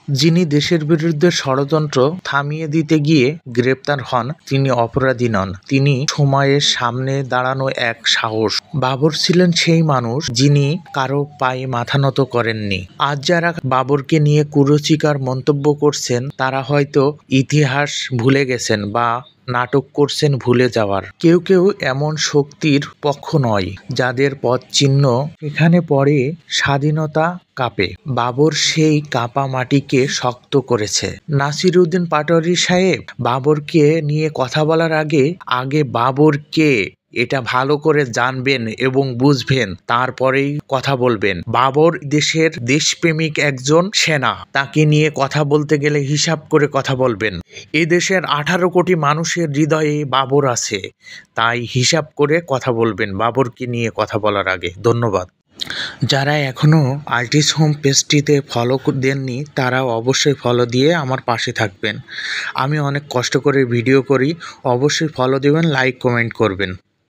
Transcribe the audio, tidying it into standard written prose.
যিনি দেশের বিরুদ্ধে ষড়যন্ত্র থামিয়ে দিতে গিয়ে গ্রেপ্তার হন তিনি অপরাধী নন, তিনি সময়ের সামনে দাঁড়ানো এক সাহস। বাবর ছিলেন সেই মানুষ যিনি কারো পায়ে মাথা নত করেননি। আজ যারা বাবরকে নিয়ে কুরুচিকর মন্তব্য করছেন তারা হয়তো ইতিহাস ভুলে গেছেন বা নাটক করছেন ভুলে যাওয়ার। কেউ কেউ এমন শক্তির পক্ষ নয় যাদের পদচিহ্ন এখানে পড়ে স্বাধীনতা কাঁপে। বাবর সেই কাঁপা মাটিকে শক্ত করেছে। নাসিরউদ্দিন পাটোয়ারী সাহেব, বাবরকে নিয়ে কথা বলার আগে বাবর কে এটা ভালো করে জানবেন এবং বুঝবেন, তারপরেই কথা বলবেন। বাবর দেশের দেশপ্রেমিক একজন সেনা, তাকে নিয়ে কথা বলতে গেলে হিসাব করে কথা বলবেন। এদেশের 18 কোটি মানুষের হৃদয়ে বাবর আছে, তাই হিসাব করে কথা বলবেন বাবরকে নিয়ে কথা বলার আগে। ধন্যবাদ। যারা এখনও আর্টিস্ট হোম পেজটিতে ফলো দেননি তারা অবশ্যই ফলো দিয়ে আমার পাশে থাকবেন। আমি অনেক কষ্ট করে ভিডিও করি, অবশ্যই ফলো দেবেন, লাইক কমেন্ট করবেন।